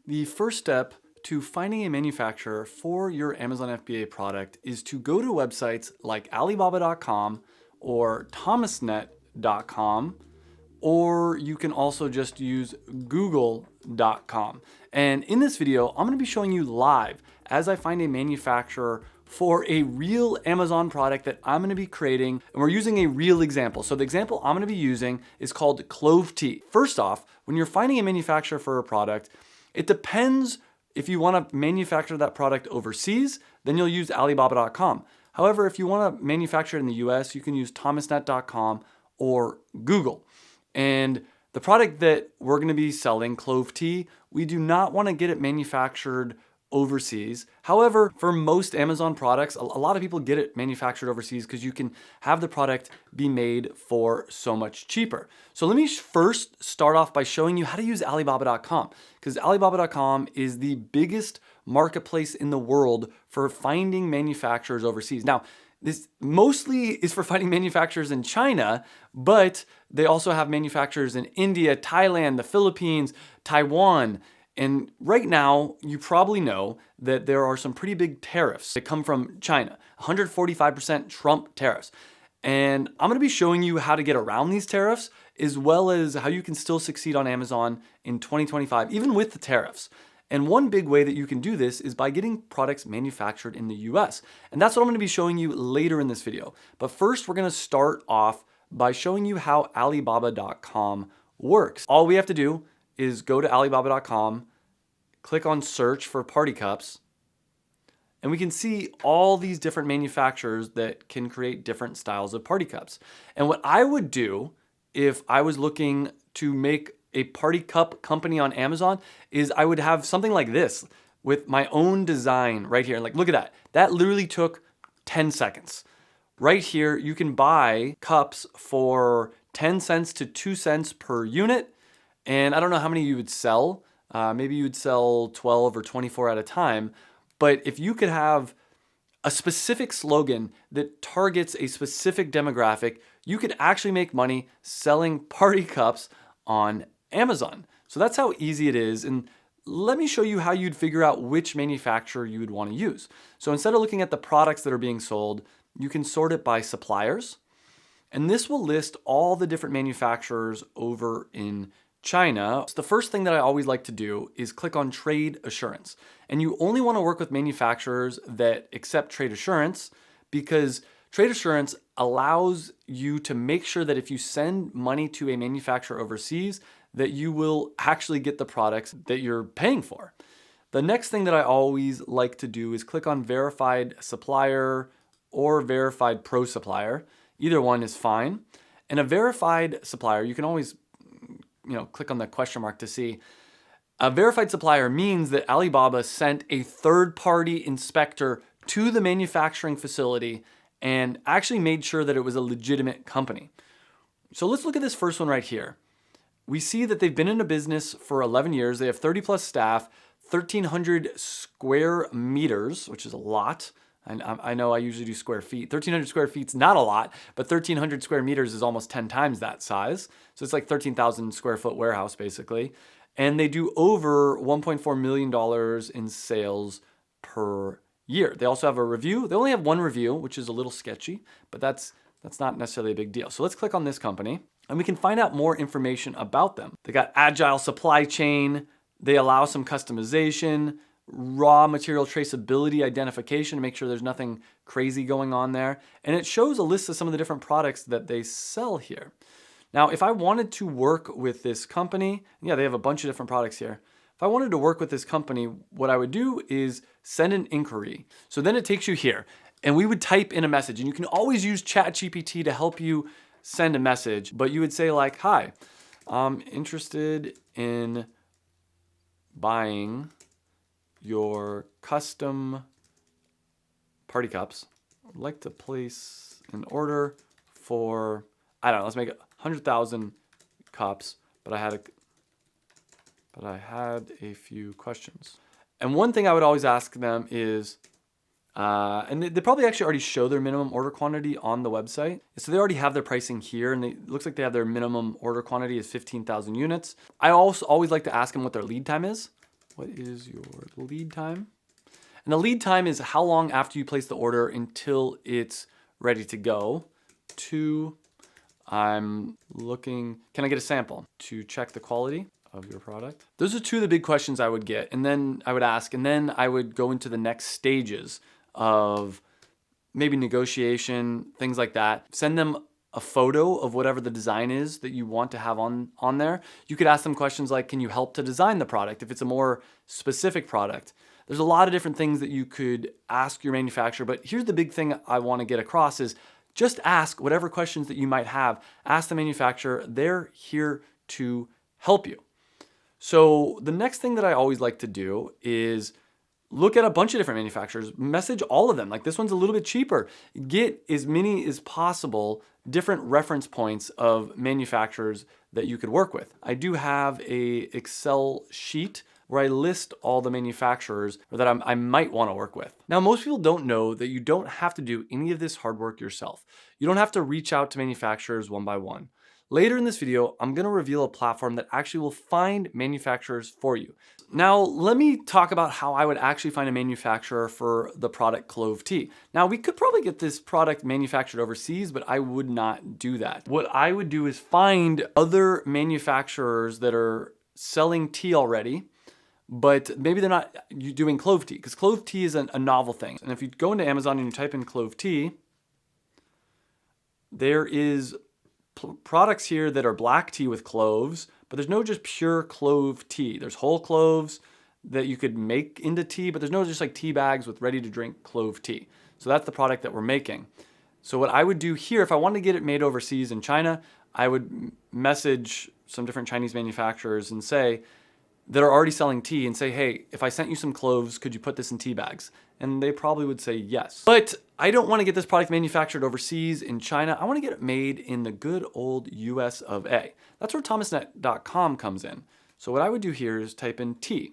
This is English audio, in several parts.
The first step to finding a manufacturer for your Amazon FBA product is to go to websites like Alibaba.com or Thomasnet.com, or you can also just use Google.com. And in this video, I'm gonna be showing you live as I find a manufacturer for a real Amazon product that I'm gonna be creating, and we're using a real example. So the example I'm gonna be using is called Clove Tea. First off, when you're finding a manufacturer for a product, it depends if you wanna manufacture that product overseas, then you'll use Alibaba.com. However, if you wanna manufacture it in the US, you can use Thomasnet.com or Google. And the product that we're gonna be selling, Clove Tea, we do not wanna get it manufactured overseas. However, for most Amazon products, a lot of people get it manufactured overseas because you can have the product be made for so much cheaper. So let me first start off by showing you how to use Alibaba.com, because Alibaba.com is the biggest marketplace in the world for finding manufacturers overseas. Now, this mostly is for finding manufacturers in China, but they also have manufacturers in India, Thailand, the Philippines, Taiwan. And right now, you probably know that there are some pretty big tariffs that come from China, 145% Trump tariffs. And I'm gonna be showing you how to get around these tariffs, as well as how you can still succeed on Amazon in 2025, even with the tariffs. And one big way that you can do this is by getting products manufactured in the US. And that's what I'm gonna be showing you later in this video. But first, we're gonna start off by showing you how Alibaba.com works. All we have to do is go to Alibaba.com, click on search for party cups, and we can see all these different manufacturers that can create different styles of party cups. And what I would do if I was looking to make a party cup company on Amazon is I would have something like this with my own design right here. Like, look at that. That literally took 10 seconds. Right here, you can buy cups for 10 cents to 2 cents per unit. And I don't know how many you would sell. Maybe you would sell 12 or 24 at a time. But if you could have a specific slogan that targets a specific demographic, you could actually make money selling party cups on Amazon. So that's how easy it is. And let me show you how you'd figure out which manufacturer you would want to use. So instead of looking at the products that are being sold, you can sort it by suppliers. And this will list all the different manufacturers over in China. So the first thing that I always like to do is click on trade assurance. And you only want to work with manufacturers that accept trade assurance, because trade assurance allows you to make sure that if you send money to a manufacturer overseas, that you will actually get the products that you're paying for. The next thing that I always like to do is click on verified supplier or verified pro supplier. Either one is fine. And a verified supplier, you can always click on the question mark to see. A verified supplier means that Alibaba sent a third-party inspector to the manufacturing facility and actually made sure that it was a legitimate company. So let's look at this first one right here. We see that they've been in a business for 11 years. They have 30 plus staff, 1,300 square meters, which is a lot. I know I usually do square feet. 1,300 square feet's not a lot, but 1,300 square meters is almost 10 times that size. So it's like 13,000 square foot warehouse basically. And they do over $1.4 million in sales per year. They also have a review. They only have one review, which is a little sketchy, but that's not necessarily a big deal. So let's click on this company and we can find out more information about them. They got agile supply chain. They allow some customization, raw material traceability identification to make sure there's nothing crazy going on there. And it shows a list of some of the different products that they sell here. Now, if I wanted to work with this company, yeah, they have a bunch of different products here. If I wanted to work with this company, what I would do is send an inquiry. So then it takes you here and we would type in a message, and you can always use ChatGPT to help you send a message, but you would say like, hi, I'm interested in buying your custom party cups. I'd like to place an order for, I don't know, let's make it 100,000 cups, but I had a few questions. And one thing I would always ask them is, and they probably actually already show their minimum order quantity on the website. So they already have their pricing here, and it looks like they have their minimum order quantity is 15,000 units. I also always like to ask them what their lead time is. What is your lead time? And the lead time is how long after you place the order until it's ready to go. 2, I'm looking, can I get a sample to check the quality of your product? Those are 2 of the big questions I would get, and then I would ask, and then I would go into the next stages of maybe negotiation, things like that. Send them a photo of whatever the design is that you want to have on there. You could ask them questions like, can you help to design the product if it's a more specific product? There's a lot of different things that you could ask your manufacturer, but here's the big thing I want to get across is just ask whatever questions that you might have. Ask the manufacturer. They're here to help you. So the next thing that I always like to do is look at a bunch of different manufacturers, message all of them. Like this one's a little bit cheaper. Get as many as possible different reference points of manufacturers that you could work with. I do have a Excel sheet where I list all the manufacturers that I might want to work with. Now, most people don't know that you don't have to do any of this hard work yourself. You don't have to reach out to manufacturers one by one. Later in this video, I'm gonna reveal a platform that actually will find manufacturers for you. Now, let me talk about how I would actually find a manufacturer for the product Clove Tea. Now, we could probably get this product manufactured overseas, but I would not do that. What I would do is find other manufacturers that are selling tea already, but maybe they're not doing clove tea, because clove tea is a novel thing. And if you go into Amazon and you type in clove tea, there is products here that are black tea with cloves, but there's no just pure clove tea. There's whole cloves that you could make into tea, but there's no just like tea bags with ready to drink clove tea. So that's the product that we're making. So what I would do here, if I wanted to get it made overseas in China, I would message some different Chinese manufacturers and say, that are already selling tea, and say, hey, if I sent you some cloves, could you put this in tea bags? And they probably would say yes. But I don't want to get this product manufactured overseas in China. I want to get it made in the good old US of A. That's where thomasnet.com comes in. So what I would do here is type in tea.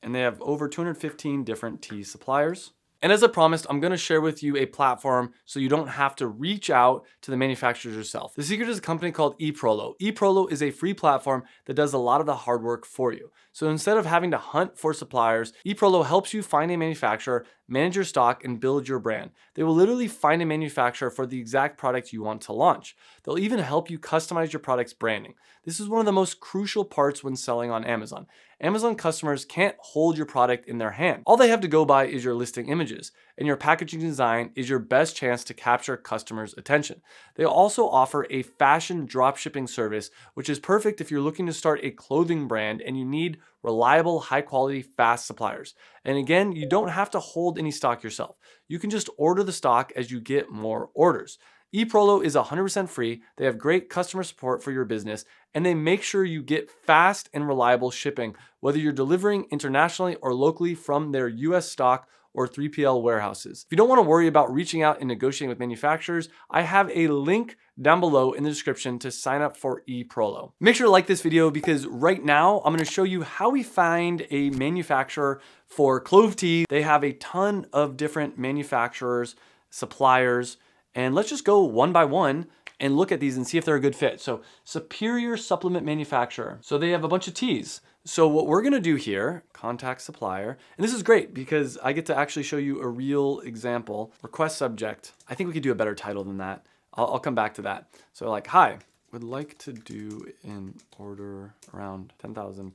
And they have over 215 different tea suppliers. And as I promised, I'm gonna share with you a platform so you don't have to reach out to the manufacturers yourself. The secret is a company called EPROLO. EPROLO is a free platform that does a lot of the hard work for you. So instead of having to hunt for suppliers, EPROLO helps you find a manufacturer, manage your stock, and build your brand. They will literally find a manufacturer for the exact product you want to launch. They'll even help you customize your product's branding. This is one of the most crucial parts when selling on Amazon. Amazon customers can't hold your product in their hand. All they have to go by is your listing images, and your packaging design is your best chance to capture customers' attention. They also offer a fashion dropshipping service, which is perfect if you're looking to start a clothing brand and you need reliable, high-quality, fast suppliers. And again, you don't have to hold any stock yourself. You can just order the stock as you get more orders. EPROLO is 100% free. They have great customer support for your business, and they make sure you get fast and reliable shipping, whether you're delivering internationally or locally from their US stock or 3PL warehouses. If you don't want to worry about reaching out and negotiating with manufacturers, I have a link down below in the description to sign up for EPROLO. Make sure to like this video because right now I'm going to show you how we find a manufacturer for Clove Tea. They have a ton of different manufacturers, suppliers, and let's just go one by one and look at these and see if they're a good fit. So Superior Supplement Manufacturer. So they have a bunch of teas. So what we're gonna do here, contact supplier, and this is great because I get to actually show you a real example. Request subject. I think we could do a better title than that. I'll come back to that. So like, hi, would like to do an order around 10,000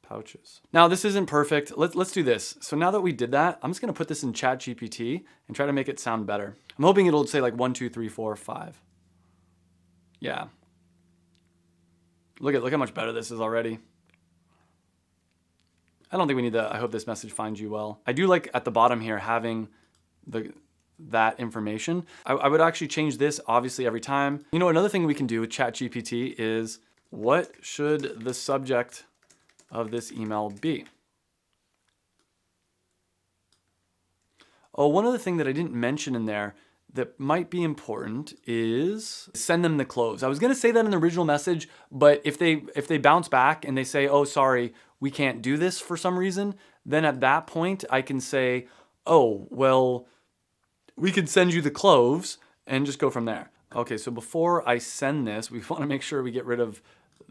pouches. Now this isn't perfect. Let's do this. So now that we did that, I'm just gonna put this in ChatGPT and try to make it sound better. I'm hoping it'll say like 1, 2, 3, 4, 5. Yeah. Look how much better this is already. I don't think we need that. I hope this message finds you well. I do like at the bottom here having that information. I would actually change this obviously every time. You know, another thing we can do with ChatGPT is what should the subject of this email be? Oh, one other thing that I didn't mention in there that might be important is send them the cloves. I was gonna say that in the original message, but if they bounce back and they say, oh, sorry, we can't do this for some reason, then at that point I can say, oh, well, we could send you the cloves and just go from there. Okay, so before I send this, we wanna make sure we get rid of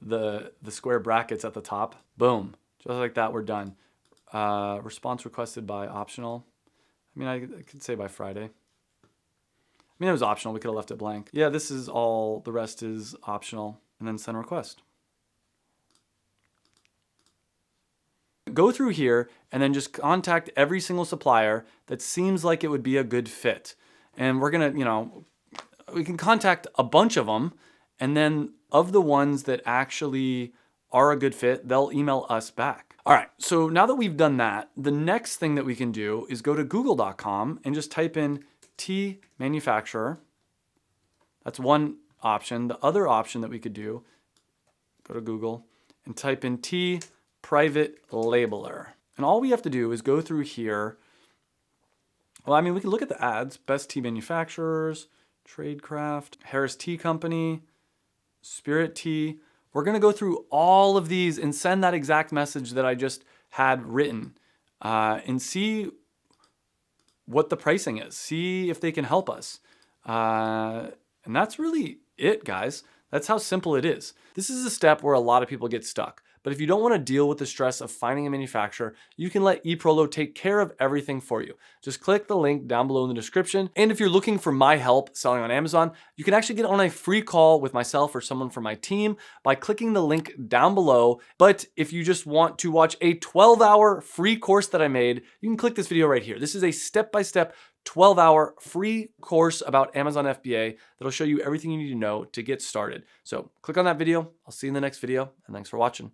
the square brackets at the top. Boom, So like that, we're done. Response requested by optional. I mean, I could say by Friday. I mean, it was optional. We could have left it blank. Yeah, this is all. The rest is optional. And then send request. Go through here and then just contact every single supplier that seems like it would be a good fit. And we're going to, we can contact a bunch of them. And then of the ones that actually are a good fit, they'll email us back. All right, so now that we've done that, the next thing that we can do is go to google.com and just type in tea manufacturer. That's one option. The other option that we could do, go to Google and type in tea private labeler. And all we have to do is go through here. Well, I mean, we can look at the ads. Best tea manufacturers, Tradecraft, Harris Tea Company, Spirit Tea. We're going to go through all of these and send that exact message that I just had written and see what the pricing is. See if they can help us. And that's really it, guys. That's how simple it is. This is a step where a lot of people get stuck. But if you don't want to deal with the stress of finding a manufacturer, you can let EPROLO take care of everything for you. Just click the link down below in the description. And if you're looking for my help selling on Amazon, you can actually get on a free call with myself or someone from my team by clicking the link down below. But if you just want to watch a 12-hour free course that I made, you can click this video right here. This is a step-by-step 12-hour free course about Amazon FBA that'll show you everything you need to know to get started. So click on that video. I'll see you in the next video, and thanks for watching.